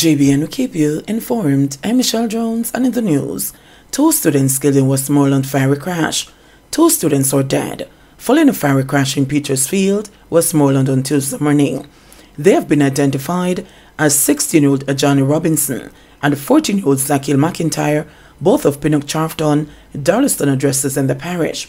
JBNN will keep you informed. I'm Michelle Jones, and in the news, 2 students killed in Westmoreland fiery crash. 2 students are dead following a fiery crash in Petersfield, Westmoreland on Tuesday morning. They have been identified as 16-year-old Johnny Robinson and 14-year-old Zakil McIntyre, both of Pinnock Charlton, Darlaston addresses in the parish.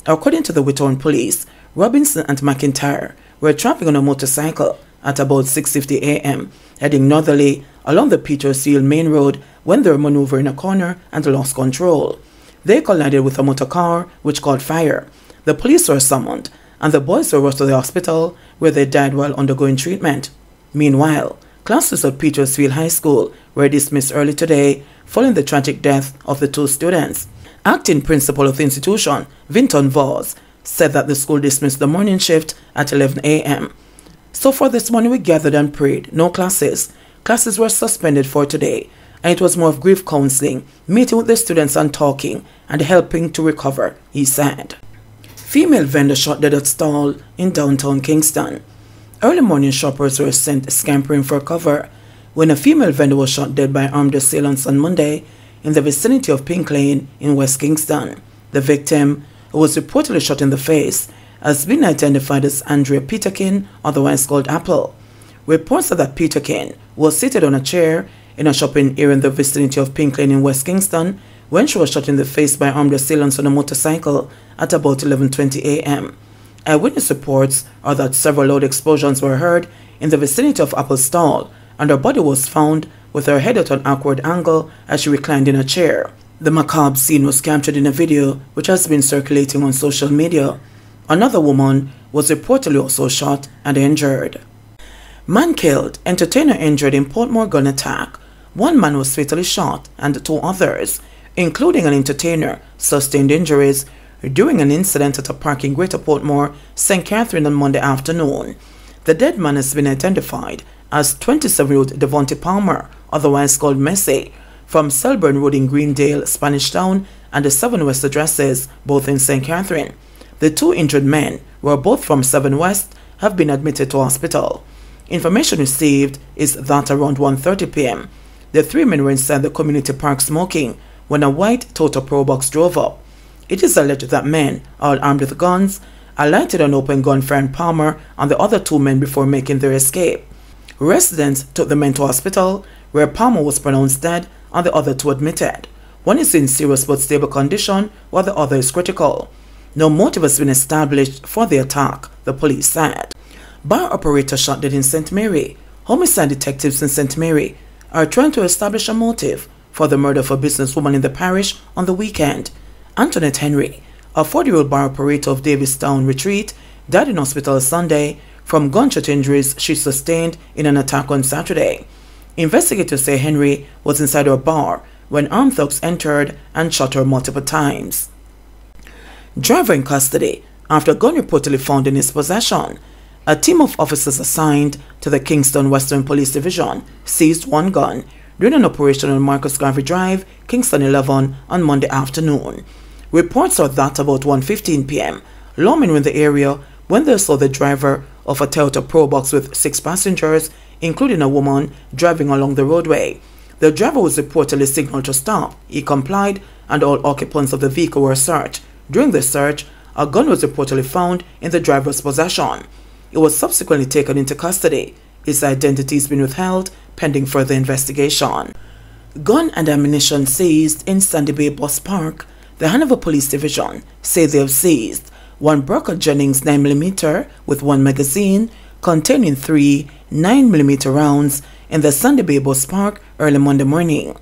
According to the Whitthorne police, Robinson and McIntyre were traveling on a motorcycle at about 6:50 a.m., heading northerly along the Petersfield main road when they were maneuvering a corner and lost control. They collided with a motor car which caught fire. The police were summoned and the boys were rushed to the hospital where they died while undergoing treatment. Meanwhile, classes at Petersfield High School were dismissed early today following the tragic death of the 2 students. Acting principal of the institution, Vinton Vos, said that the school dismissed the morning shift at 11 a.m. So far this morning we gathered and prayed, no classes. Classes were suspended for today, and it was more of grief counseling, meeting with the students and talking and helping to recover, he said. Female vendor shot dead at stall in downtown Kingston. Early morning shoppers were sent scampering for cover when a female vendor was shot dead by armed assailants on Monday in the vicinity of Pink Lane in West Kingston. The victim, who was reportedly shot in the face, has been identified as Andrea Peterkin, otherwise called Apple. Reports said that Peterkin was seated on a chair in a shopping area in the vicinity of Pink Lane in West Kingston when she was shot in the face by armed assailants on a motorcycle at about 11:20 a.m. Eyewitness reports are that several loud explosions were heard in the vicinity of Apple's stall, and her body was found with her head at an awkward angle as she reclined in a chair. The macabre scene was captured in a video which has been circulating on social media. Another woman was reportedly also shot and injured. Man killed, entertainer injured in Portmore gun attack. 1 man was fatally shot and 2 others, including an entertainer, sustained injuries during an incident at a park in Greater Portmore, St. Catherine on Monday afternoon. The dead man has been identified as 27-year-old Devonte Palmer, otherwise called Messi, from Selburn Road in Greendale, Spanish Town, and the 7 West addresses, both in St. Catherine. The 2 injured men, who are both from 7 West, have been admitted to hospital. Information received is that around 1:30 p.m., the 3 men were inside the community park smoking when a white Toyota Probox drove up. It is alleged that men, all armed with guns, alighted an open gun firing Palmer and the other 2 men before making their escape. Residents took the men to hospital, where Palmer was pronounced dead and the other 2 admitted. One is in serious but stable condition, while the other is critical. No motive has been established for the attack, the police said. Bar operator shot dead in St. Mary. Homicide detectives in St. Mary are trying to establish a motive for the murder of a businesswoman in the parish on the weekend. Antoinette Henry, a 40-year-old bar operator of Davistown Retreat, died in hospital Sunday from gunshot injuries she sustained in an attack on Saturday. Investigators say Henry was inside her bar when armed thugs entered and shot her multiple times. Driver in custody after a gun reportedly found in his possession. A team of officers assigned to the Kingston Western Police Division seized 1 gun during an operation on Marcus Garvey Drive, Kingston 11, on Monday afternoon. Reports are that about 1:15 p.m., lawmen were in the area when they saw the driver of a Toyota Probox with 6 passengers, including a woman, driving along the roadway. The driver was reportedly signaled to stop. He complied, and all occupants of the vehicle were searched. During the search, a gun was reportedly found in the driver's possession. It was subsequently taken into custody. His identity has been withheld pending further investigation. Gun and ammunition seized in Sandy Bay Bus Park. The Hanover Police Division say they have seized 1 Brocker Jennings 9mm with 1 magazine containing 3 9mm rounds in the Sandy Bay Bus Park early Monday morning.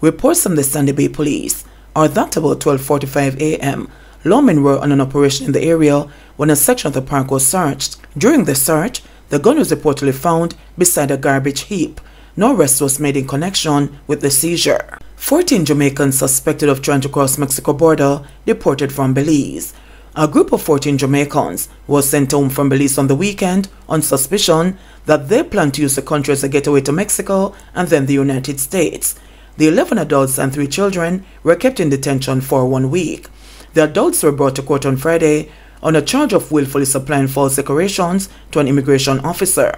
Reports from the Sandy Bay Police are that about 12:45 a.m., lawmen were on an operation in the area when a section of the park was searched. During the search, the gun was reportedly found beside a garbage heap. No arrest was made in connection with the seizure. 14 Jamaicans suspected of trying to cross Mexico border deported from Belize. A group of 14 Jamaicans was sent home from Belize on the weekend on suspicion that they plan to use the country as a getaway to Mexico and then the United States. The 11 adults and 3 children were kept in detention for 1 week. The adults were brought to court on Friday on a charge of willfully supplying false declarations to an immigration officer.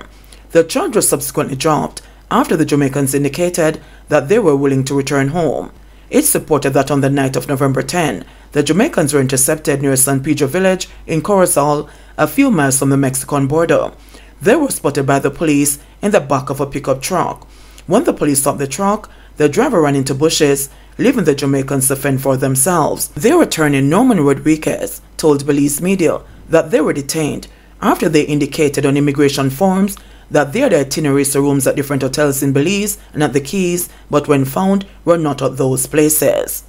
The charge was subsequently dropped after the Jamaicans indicated that they were willing to return home. It's reported that on the night of November 10, the Jamaicans were intercepted near San Pedro village in Corozal, a few miles from the Mexican border. They were spotted by the police in the back of a pickup truck. When the police stopped the truck, the driver ran into bushes, leaving the Jamaicans to fend for themselves. Their attorney, Norman Rodriguez, told Belize media that they were detained after they indicated on immigration forms that they had itineraries to rooms at different hotels in Belize and at the Keys, but when found, were not at those places.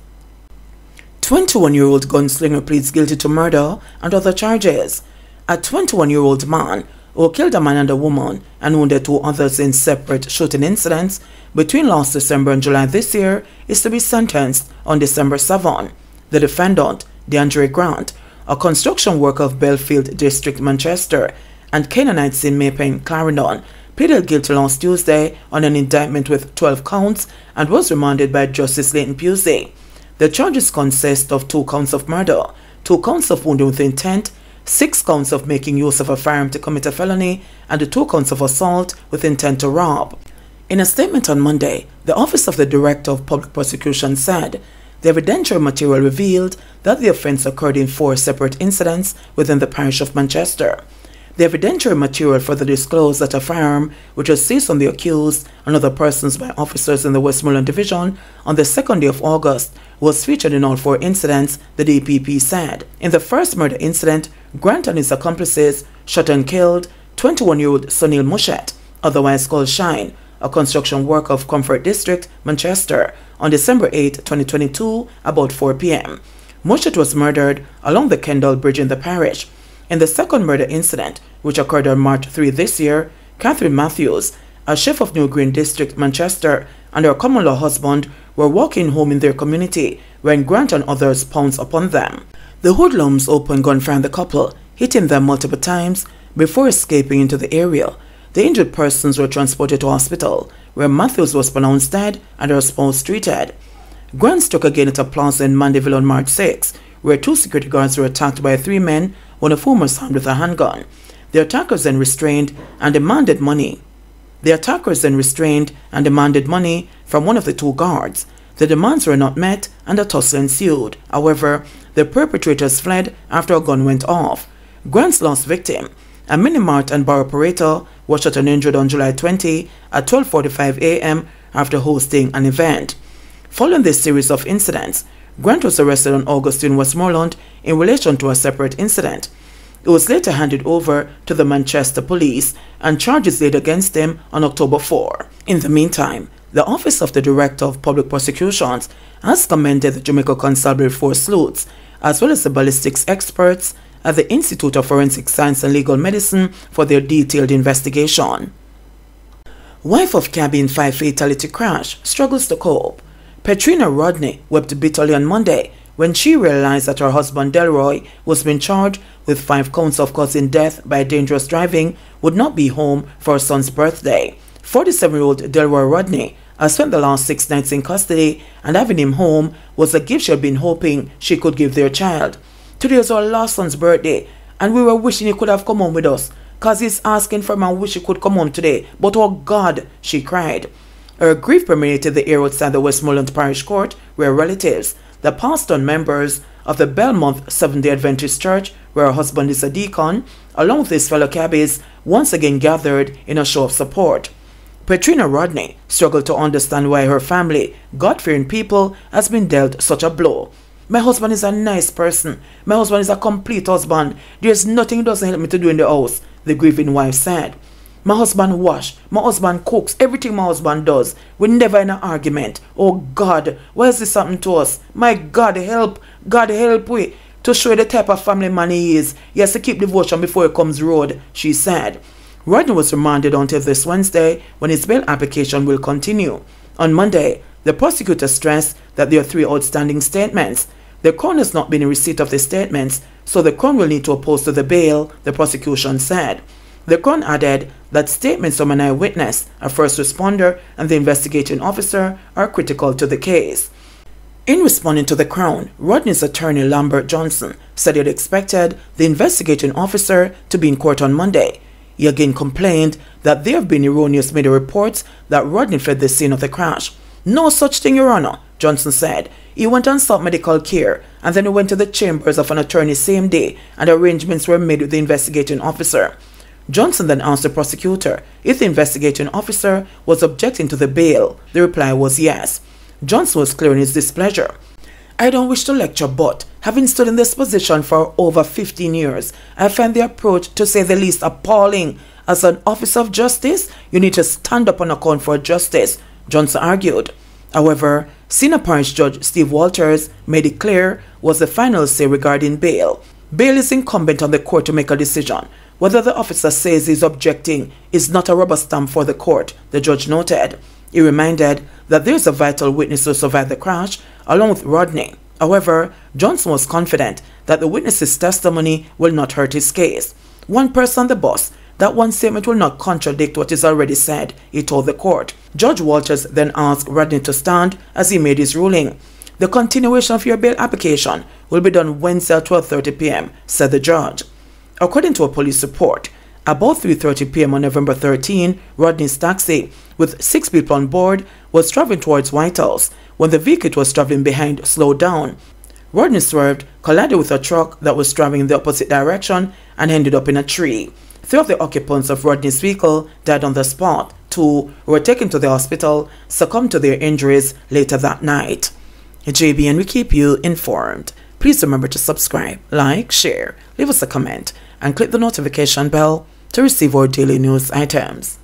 21-year-old gunslinger pleads guilty to murder and other charges. A 21-year-old man who killed a man and a woman and wounded 2 others in separate shooting incidents between last December and July this year is to be sentenced on December 7. The defendant, DeAndre Grant, a construction worker of Belfield District, Manchester, and Canaanites in Maypen, Clarendon, pleaded guilty last Tuesday on an indictment with 12 counts and was remanded by Justice Leighton Pusey. The charges consist of 2 counts of murder, 2 counts of wounding with intent, 6 counts of making use of a firearm to commit a felony, and 2 counts of assault with intent to rob. In a statement on Monday, the Office of the Director of Public Prosecution said the evidentiary material revealed that the offence occurred in 4 separate incidents within the parish of Manchester. The evidentiary material further disclosed that a firearm, which was seized on the accused and other persons by officers in the Westmoreland Division on the 2nd day of August, was featured in all 4 incidents, the DPP said. In the first murder incident, Grant and his accomplices shot and killed 21-year-old Sunil Mushet, otherwise called Shine, a construction worker of Comfort District, Manchester, on December 8, 2022, about 4 p.m. Mushet was murdered along the Kendall Bridge in the parish. In the second murder incident, which occurred on March 3 this year, Catherine Matthews, a chef of New Green District, Manchester, and her common-law husband were walking home in their community when Grant and others pounced upon them. The hoodlums opened gunfire on the couple, hitting them multiple times before escaping into the area. The injured persons were transported to hospital, where Matthews was pronounced dead and her spouse treated. Grant struck again at a plaza in Mandeville on March 6, where 2 security guards were attacked by 3 men, one of whom was armed with a handgun. The attackers then restrained and demanded money. From one of the 2 guards. The demands were not met and a tussle ensued. However, the perpetrators fled after a gun went off. Grant's last victim, a mini-mart and bar operator, was shot and injured on July 20 at 12:45 a.m. after hosting an event. Following this series of incidents, Grant was arrested on August in Westmoreland in relation to a separate incident. He was later handed over to the Manchester police and charges laid against him on October 4. In the meantime, the Office of the Director of Public Prosecutions has commended the Jamaica Constabulary Force sleuths, as well as the ballistics experts at the Institute of Forensic Science and Legal Medicine for their detailed investigation. Wife of cabin 5 fatality crash struggles to cope. Petrina Rodney wept bitterly on Monday when she realized that her husband Delroy, who has been charged with 5 counts of causing death by dangerous driving, would not be home for her son's birthday. 47-year-old Delroy Rodney has spent the last 6 nights in custody, and having him home was a gift she had been hoping she could give their child. Today is our last son's birthday, and we were wishing he could have come home with us, cause he's asking for him and wish he could come home today. But oh God, she cried. Her grief permeated the air outside the Westmoreland Parish Court, where relatives, the pastor and members of the Belmont Seventh-day Adventist Church, where her husband is a deacon, along with his fellow cabbies, once again gathered in a show of support. Petrina Rodney struggled to understand why her family, God-fearing people, has been dealt such a blow. My husband is a nice person. My husband is a complete husband. There's nothing he doesn't help me to do in the house, the grieving wife said. My husband wash, my husband cooks, everything my husband does. We're never in an argument. Oh God, why is this happening to us? My God help we. To show you the type of family man he is, he has to keep devotion before he comes road, she said. Rodney was remanded until this Wednesday, when his bail application will continue. On Monday, the prosecutor stressed that there are 3 outstanding statements. The Crown has not been in receipt of the statements, so the Crown will need to oppose to the bail, the prosecution said. The Crown added that statements from an eyewitness, a first responder, and the investigating officer are critical to the case. In responding to the Crown, Rodney's attorney Lambert Johnson said he had expected the investigating officer to be in court on Monday. He again complained that there have been erroneous media reports that Rodney fled the scene of the crash. "No such thing, Your Honor," Johnson said. He went and sought medical care, and then he went to the chambers of an attorney same day, and arrangements were made with the investigating officer. Johnson then asked the prosecutor if the investigating officer was objecting to the bail. The reply was yes. Johnson was clear in his displeasure. "I don't wish to lecture, but having stood in this position for over 15 years, I find the approach, to say the least, appalling. As an officer of justice, you need to stand up and account for justice," Johnson argued. However, Senior Parish Judge Steve Walters made it clear was the final say regarding bail. Bail is incumbent on the court to make a decision. Whether the officer says he's objecting is not a rubber stamp for the court, the judge noted. He reminded that there is a vital witness who survived the crash, along with Rodney. However, Johnson was confident that the witness's testimony will not hurt his case. "One person on the bus, that one statement will not contradict what is already said," he told the court. Judge Walters then asked Rodney to stand as he made his ruling. "The continuation of your bail application will be done Wednesday at 12:30 p.m., said the judge. According to a police report, about 3:30 p.m. on November 13, Rodney's taxi, with 6 people on board, was traveling towards White House. When the vehicle it was traveling behind slowed down, Rodney swerved, collided with a truck that was traveling in the opposite direction, and ended up in a tree. 3 of the occupants of Rodney's vehicle died on the spot. 2 who were taken to the hospital succumbed to their injuries later that night. JBN, we keep you informed. Please remember to subscribe, like, share, leave us a comment, and click the notification bell to receive our daily news items.